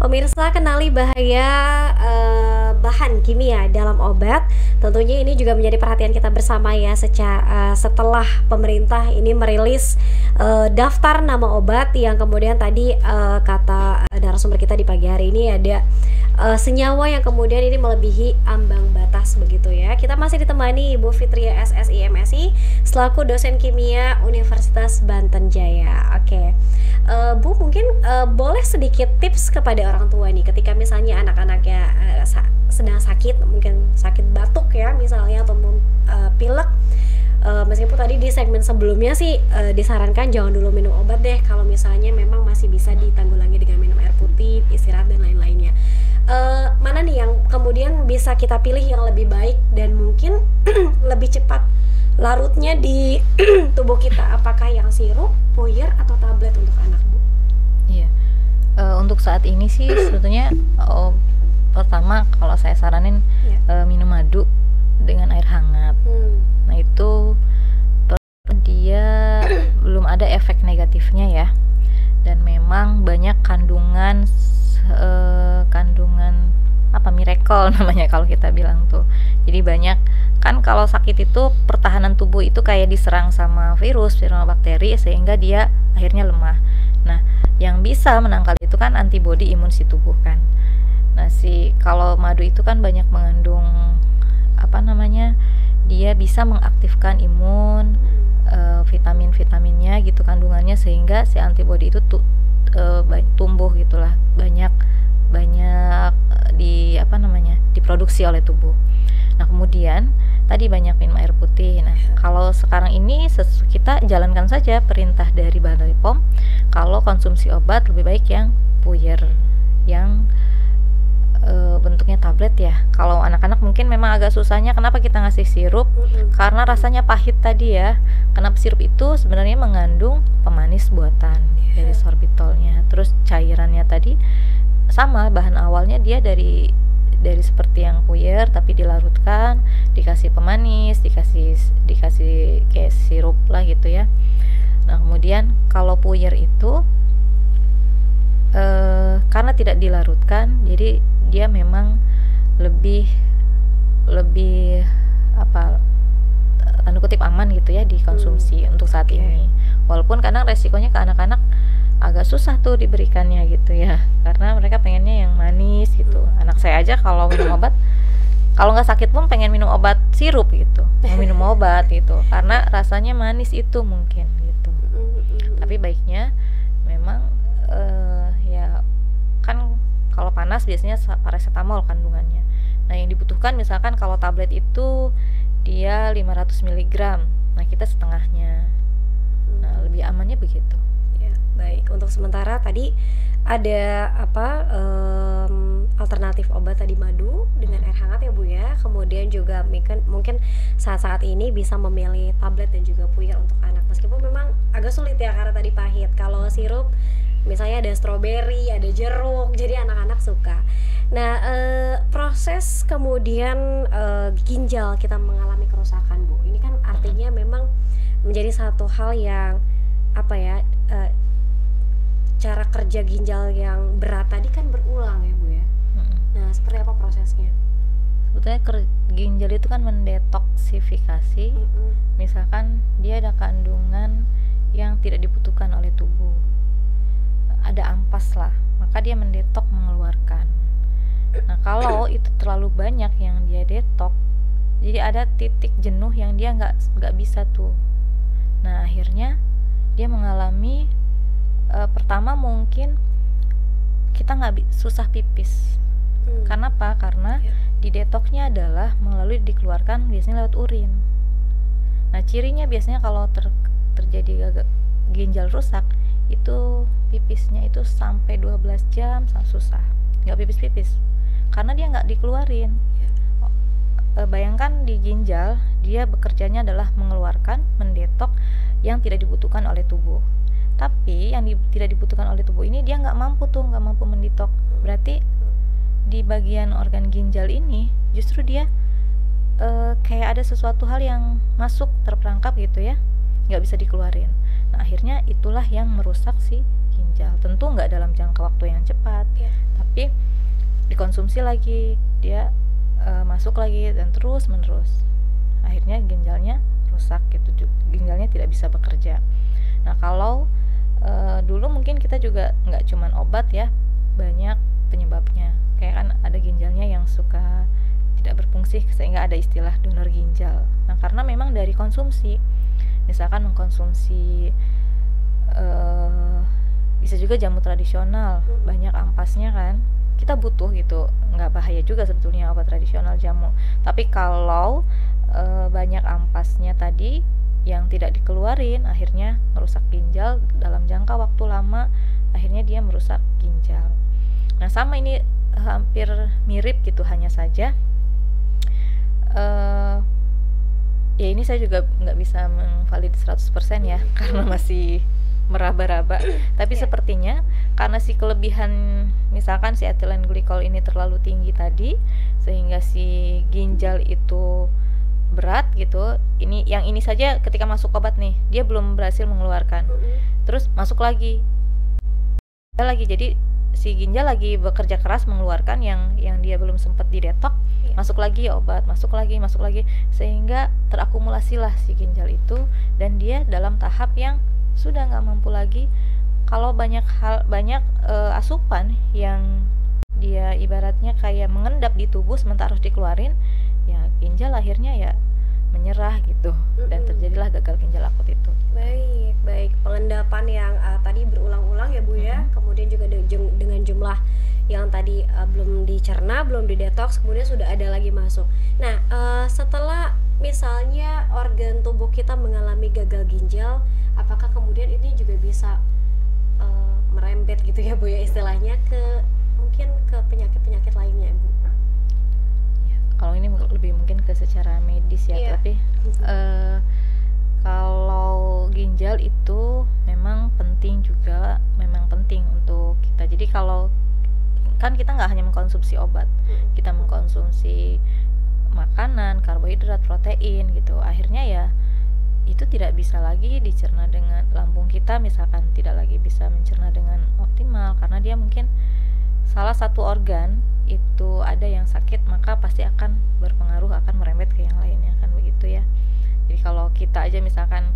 Pemirsa, kenali bahaya bahan kimia dalam obat. Tentunya ini juga menjadi perhatian kita bersama ya, setelah pemerintah ini merilis daftar nama obat yang kemudian tadi kata narasumber kita di pagi hari ini ada senyawa yang kemudian ini melebihi ambang batas begitu ya. Kita masih ditemani Ibu Fitria SSI MSI selaku dosen kimia Universitas Banten Jaya. Oke. Bu, mungkin boleh sedikit tips kepada orang tua nih ketika misalnya anak-anaknya sedang sakit, mungkin sakit batuk ya misalnya, atau pilek. Meskipun tadi di segmen sebelumnya sih disarankan jangan dulu minum obat deh, kalau misalnya memang masih bisa ditanggulangi dengan minum air putih, istirahat dan lain-lainnya. Mana nih yang kemudian bisa kita pilih yang lebih baik dan mungkin lebih cepat larutnya di tubuh kita, apakah yang sirup, puyer, atau tablet untuk anak, Bu? Iya, untuk saat ini sih sebetulnya pertama kalau saya saranin minum madu dengan air hangat. Nah itu dia belum ada efek negatifnya ya, dan memang banyak kandungan miracle namanya kalau kita bilang tuh. Jadi banyak kan kalau sakit itu pertahanan tubuh itu kayak diserang sama virus, sama bakteri sehingga dia akhirnya lemah. Nah, yang bisa menangkal itu kan antibodi imun si tubuh kan. Nah, kalau madu itu kan banyak mengandung dia bisa mengaktifkan imun, vitamin-vitaminnya gitu kandungannya, sehingga si antibodi itu tumbuh gitulah, banyak diproduksi oleh tubuh. Nah, kemudian tadi banyak minum air putih. Nah, kalau sekarang ini kita jalankan saja perintah dari Badan POM, kalau konsumsi obat lebih baik yang puyer, yang bentuknya tablet ya. Kalau anak-anak mungkin memang agak susahnya, kenapa kita ngasih sirup? Karena rasanya pahit tadi ya. Kenapa sirup itu sebenarnya mengandung pemanis buatan dari sorbitolnya. Terus cairannya tadi sama, bahan awalnya dia dari seperti yang puyer tapi dilarutkan, dikasih pemanis, dikasih kayak sirup lah gitu ya. Nah, kemudian kalau puyer itu karena tidak dilarutkan, jadi dia memang lebih tanda kutip aman gitu ya dikonsumsi untuk saat ini. Walaupun kadang resikonya ke anak-anak agak susah tuh diberikannya gitu ya, karena mereka pengennya yang manis gitu. Anak saya aja kalau minum obat, kalau nggak sakit pun pengen minum obat sirup gitu, mau minum obat gitu, karena rasanya manis itu mungkin gitu. Tapi baiknya memang ya kan kalau panas biasanya paracetamol kandungannya. Nah, yang dibutuhkan misalkan kalau tablet itu dia 500 mg, nah kita setengahnya. Nah, lebih amannya begitu. Ya, baik. Untuk sementara tadi ada alternatif obat tadi madu dengan air hangat ya Bu ya. Kemudian juga mungkin saat-saat ini bisa memilih tablet dan juga puyer untuk anak. Meskipun memang agak sulit ya karena tadi pahit. Kalau sirup misalnya ada stroberi, ada jeruk, jadi anak-anak suka. Nah, proses kemudian ginjal kita mengalami kerusakan, Bu. Ini kan artinya memang menjadi satu hal yang cara kerja ginjal yang berat tadi kan berulang ya, Bu ya. Nah, seperti apa prosesnya? Sebetulnya ginjal itu kan mendetoksifikasi. Misalkan dia ada kandungan yang tidak dibutuhkan oleh tubuh, ada ampas lah, maka dia mendetok, mengeluarkan. Nah, kalau itu terlalu banyak yang dia detok, jadi ada titik jenuh yang dia nggak bisa tuh. Nah, akhirnya dia mengalami pertama mungkin kita susah pipis. Karena apa? Karena di detoknya adalah melalui dikeluarkan biasanya lewat urin. Nah, cirinya biasanya kalau terjadi ginjal rusak itu pipisnya itu sampai 12 jam susah, nggak pipis-pipis karena dia nggak dikeluarin. Bayangkan di ginjal dia bekerjanya adalah mengeluarkan, mendetok yang tidak dibutuhkan oleh tubuh. Tapi yang tidak dibutuhkan oleh tubuh ini dia nggak mampu mendetok. Berarti di bagian organ ginjal ini justru dia kayak ada sesuatu hal yang masuk terperangkap gitu ya, nggak bisa dikeluarin. Nah, akhirnya itulah yang merusak si ginjal. Tentu nggak dalam jangka waktu yang cepat, tapi tapi dikonsumsi lagi, dia masuk lagi dan terus menerus, akhirnya ginjalnya rusak gitu, ginjalnya tidak bisa bekerja. Nah kalau dulu mungkin kita juga nggak cuman obat ya, banyak penyebabnya, kayak kan ada ginjalnya yang suka tidak berfungsi sehingga ada istilah donor ginjal. Nah karena memang dari konsumsi, misalkan mengkonsumsi bisa juga jamu tradisional, banyak ampasnya kan, kita butuh gitu, nggak bahaya juga sebetulnya obat tradisional jamu. Tapi kalau banyak ampasnya tadi yang tidak dikeluarin, akhirnya merusak ginjal dalam jangka waktu lama, akhirnya dia merusak ginjal. Nah sama ini hampir mirip gitu, hanya saja ya ini saya juga nggak bisa mengvalid 100% ya karena masih meraba-raba, tapi sepertinya karena si kelebihan misalkan si ethylene glycol ini terlalu tinggi tadi sehingga si ginjal itu berat gitu. Yang ini saja ketika masuk obat nih dia belum berhasil mengeluarkan, terus masuk lagi, jadi si ginjal lagi bekerja keras mengeluarkan yang dia belum sempat didetok, masuk lagi obat, masuk lagi, sehingga terakumulasilah si ginjal itu dan dia dalam tahap yang sudah nggak mampu lagi. Kalau banyak asupan yang dia ibaratnya kayak mengendap di tubuh sementara harus dikeluarin, ya ginjal akhirnya ya menyerah gitu, dan terjadilah gagal ginjal akut itu. Baik, pengendapan yang tadi berulang-ulang ya Bu ya, kemudian juga dengan jumlah yang tadi belum dicerna, belum didetoks, kemudian sudah ada lagi masuk. Nah setelah misalnya organ tubuh kita mengalami gagal ginjal, apakah kemudian ini juga bisa merembet gitu ya Bu ya istilahnya mungkin ke penyakit-penyakit lainnya Bu? Ya, kalau ini lebih mungkin ke secara medis ya, tapi kalau ginjal itu memang penting untuk kita. Jadi kalau kan kita nggak hanya mengkonsumsi obat, kita mengkonsumsi makanan, karbohidrat, protein gitu, akhirnya ya itu tidak bisa lagi dicerna dengan lambung kita, misalkan tidak lagi bisa mencerna dengan optimal karena dia mungkin salah satu organ itu ada yang sakit, maka pasti akan berpengaruh, akan merembet ke yang lainnya, kan begitu ya. Jadi kalau kita aja misalkan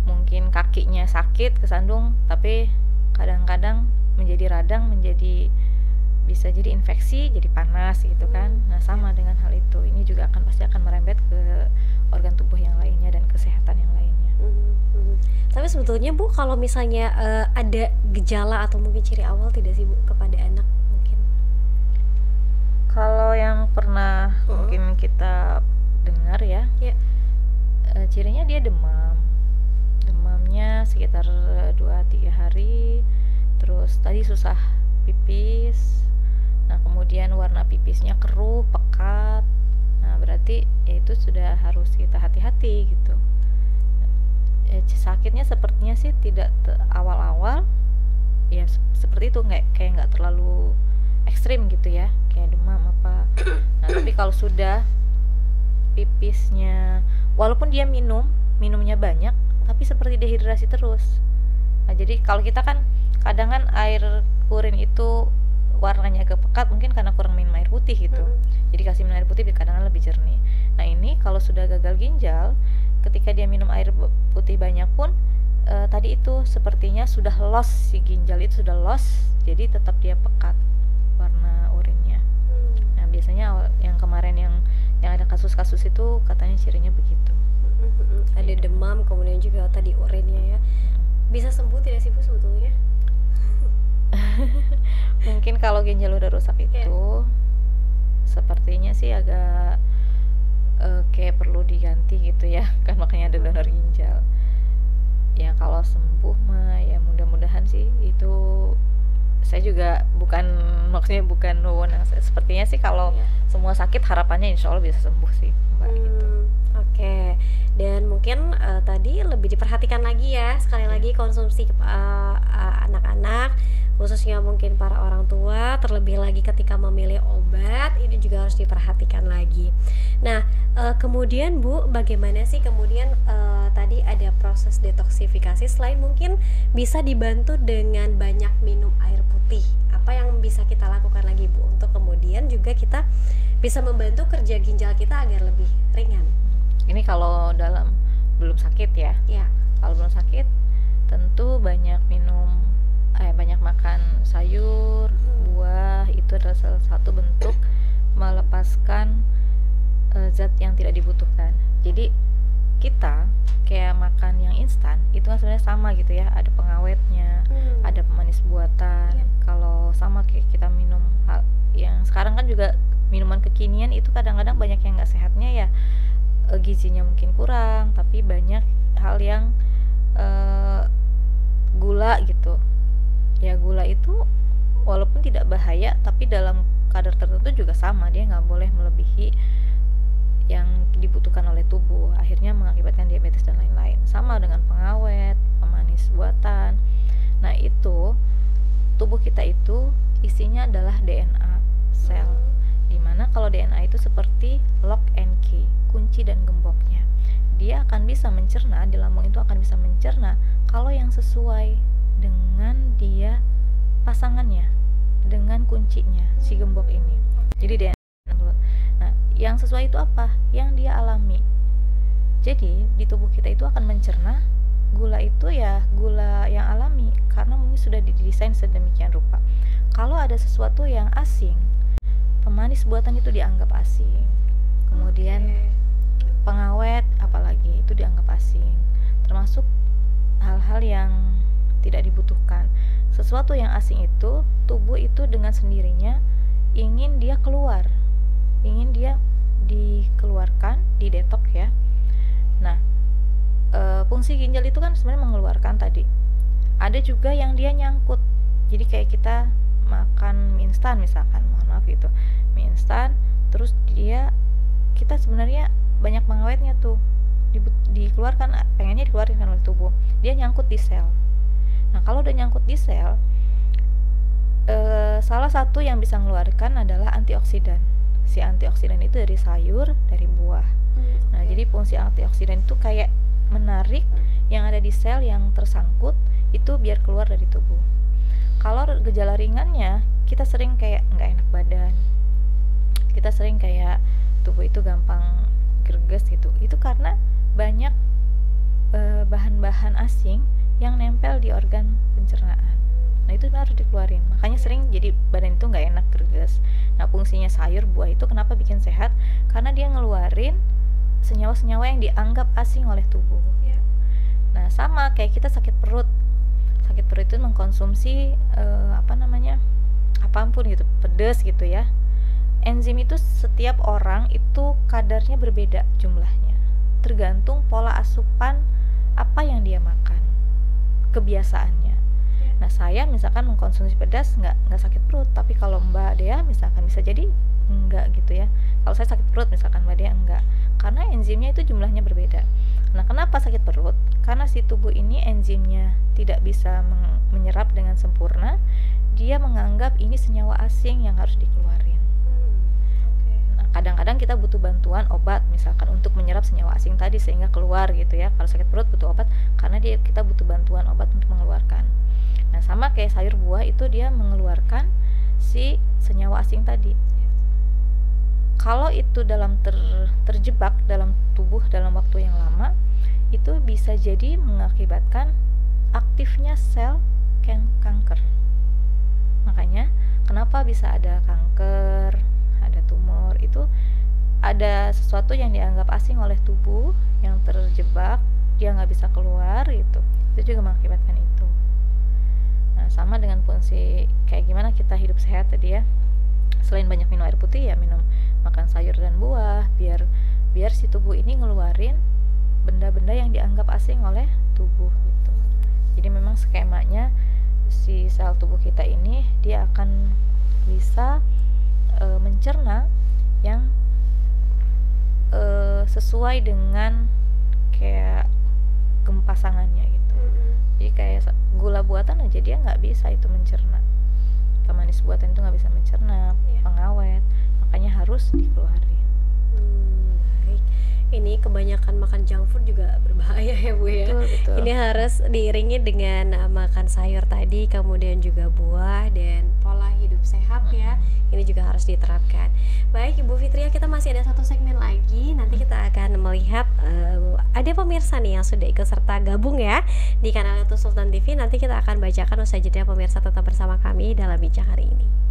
mungkin kakinya sakit, kesandung, tapi kadang-kadang menjadi radang, bisa jadi infeksi, jadi panas gitu kan. Nah sama dengan hal itu, ini juga pasti akan merembet ke organ tubuh yang lainnya dan kesehatan yang lainnya. Tapi sebetulnya Bu, kalau misalnya ada gejala atau mungkin ciri awal tidak sih Bu kepada anak mungkin? Kalau yang pernah mungkin kita dengar ya, cirinya dia demamnya sekitar 2-3 hari, terus tadi susah pipis. Nah kemudian warna pipisnya keruh, pekat. Nah berarti ya itu sudah harus kita hati-hati gitu. Sakitnya sepertinya sih tidak awal-awal ya seperti itu, kayak nggak terlalu ekstrim gitu ya, kayak demam apa. Nah tapi kalau sudah pipisnya, walaupun dia minumnya banyak, tapi seperti dehidrasi terus. Nah jadi kalau kita kan kadang kan air urin itu warnanya agak pekat, mungkin karena kurang minum air putih gitu. Jadi kasih minum air putih kadang-kadang lebih jernih. Nah ini kalau sudah gagal ginjal, ketika dia minum air putih banyak pun tadi itu sepertinya sudah loss, si ginjal itu sudah loss, jadi tetap dia pekat warna urinnya. Nah biasanya yang kemarin yang ada kasus-kasus itu katanya cirinya begitu. Ada demam, kemudian juga tadi urinnya ya. Bisa sembuh tidak sih Bu sebetulnya? Mungkin kalau ginjal udah rusak itu sepertinya sih agak kayak perlu diganti gitu ya, kan makanya ada donor ginjal. Ya kalau sembuh mah ya mudah-mudahan sih, itu saya juga maksudnya bukan wewenang saya. Sepertinya sih kalau semua sakit harapannya insya Allah bisa sembuh sih Mbak gitu. Oke. Dan mungkin tadi lebih diperhatikan lagi ya, sekali lagi konsumsi anak-anak, khususnya mungkin para orang tua, terlebih lagi ketika memilih obat, ini juga harus diperhatikan lagi. Nah kemudian Bu, bagaimana sih kemudian tadi ada proses detoksifikasi, selain mungkin bisa dibantu dengan banyak minum air putih, apa yang bisa kita lakukan lagi Bu untuk kemudian juga kita bisa membantu kerja ginjal kita agar lebih ringan? Ini kalau dalam belum sakit ya. Ya. Kalau belum sakit tentu banyak banyak makan sayur, buah, itu adalah salah satu bentuk melepaskan zat yang tidak dibutuhkan. Jadi kita kayak makan yang instan itu kan sebenarnya sama gitu ya, ada pengawetnya, ada pemanis buatan. Kalau sama kayak kita minum hal yang sekarang kan juga minuman kekinian itu kadang-kadang banyak yang nggak sehatnya ya, gizinya mungkin kurang, tapi banyak hal yang gula gitu ya. Gula itu walaupun tidak bahaya tapi dalam kadar tertentu juga sama, dia nggak boleh melebihi yang dibutuhkan oleh tubuh, akhirnya mengakibatkan diabetes dan lain-lain. Sama dengan pengawet, pemanis buatan. Nah itu tubuh kita itu isinya adalah DNA sel, dimana kalau DNA itu seperti lock and key, kunci dan gemboknya. Dia akan bisa mencerna, di lambung itu akan bisa mencerna kalau yang sesuai dengan dia pasangannya, dengan kuncinya si gembok ini. Jadi DNA. Nah, yang sesuai itu apa? Yang dia alami. Jadi di tubuh kita itu akan mencerna gula itu ya gula yang alami, karena mungkin sudah didesain sedemikian rupa. Kalau ada sesuatu yang asing, pemanis buatan itu dianggap asing. Kemudian pengawet apalagi itu dianggap asing. Termasuk hal-hal yang tidak dibutuhkan. Sesuatu yang asing itu, tubuh itu dengan sendirinya ingin dia keluar, ingin dia dikeluarkan, didetok ya. Nah, fungsi ginjal itu kan sebenarnya mengeluarkan tadi. Ada juga yang dia nyangkut. Jadi kayak kita makan mie instan misalkan, mohon maaf gitu, mie instan, terus kita sebenarnya banyak pengawetnya tuh dikeluarkan, pengennya dikeluarkan oleh tubuh, dia nyangkut di sel. Nah kalau udah nyangkut di sel, salah satu yang bisa mengeluarkan adalah antioksidan. Si antioksidan itu dari sayur, dari buah. Nah jadi fungsi antioksidan itu kayak menarik yang ada di sel yang tersangkut itu biar keluar dari tubuh. Kalau gejala ringannya, kita sering kayak nggak enak badan, kita sering kayak tubuh itu gampang greges gitu. Itu karena banyak bahan-bahan asing yang nempel di organ pencernaan. Nah itu harus dikeluarin. Makanya sering jadi badan itu nggak enak, greges. Nah fungsinya sayur buah itu kenapa bikin sehat? Karena dia ngeluarin senyawa-senyawa yang dianggap asing oleh tubuh. Nah sama kayak kita sakit perut. Sakit perut itu mengkonsumsi apapun gitu, pedas gitu ya. Enzim itu setiap orang itu kadarnya berbeda jumlahnya, tergantung pola asupan apa yang dia makan, kebiasaannya. Nah saya misalkan mengkonsumsi pedas nggak sakit perut, tapi kalau Mbak Dea misalkan bisa jadi enggak gitu ya. Kalau saya sakit perut misalkan Mbak Dea enggak, karena enzimnya itu jumlahnya berbeda. Nah kenapa sakit perut? Karena si tubuh ini enzimnya tidak bisa menyerap dengan sempurna, dia menganggap ini senyawa asing yang harus dikeluarin. Nah kadang-kadang kita butuh bantuan obat misalkan untuk menyerap senyawa asing tadi sehingga keluar gitu ya. Kalau sakit perut butuh obat karena kita butuh bantuan obat untuk mengeluarkan. Nah sama kayak sayur buah itu dia mengeluarkan si senyawa asing tadi. Kalau itu terjebak dalam tubuh dalam waktu yang lama, itu bisa jadi mengakibatkan aktifnya sel kanker. Makanya kenapa bisa ada kanker, ada tumor, itu ada sesuatu yang dianggap asing oleh tubuh yang terjebak, dia nggak bisa keluar gitu. Itu juga mengakibatkan itu. Nah sama dengan fungsi kayak gimana kita hidup sehat tadi ya. Selain banyak minum air putih ya makan sayur dan buah biar si tubuh ini ngeluarin benda-benda yang dianggap asing oleh tubuh gitu. Jadi memang skemanya si sel tubuh kita ini dia akan bisa mencerna yang sesuai dengan kayak pasangannya gitu. Jadi kayak gula buatan aja dia nggak bisa itu mencerna, pemanis buatan itu nggak bisa mencerna, pengawet, makanya harus dikeluarin. Baik. Ini kebanyakan makan junk food juga berbahaya ya Bu ya. Betul. Ini harus diiringi dengan makan sayur tadi, kemudian juga buah dan pola hidup sehat ya. Ini juga harus diterapkan. Baik Ibu Fitria, kita masih ada satu segmen lagi. Nanti kita akan melihat ada pemirsa nih yang sudah ikut serta gabung ya di kanal YouTube Sultan TV. Nanti kita akan bacakan usai jeda, pemirsa tetap bersama kami dalam Bincang hari ini.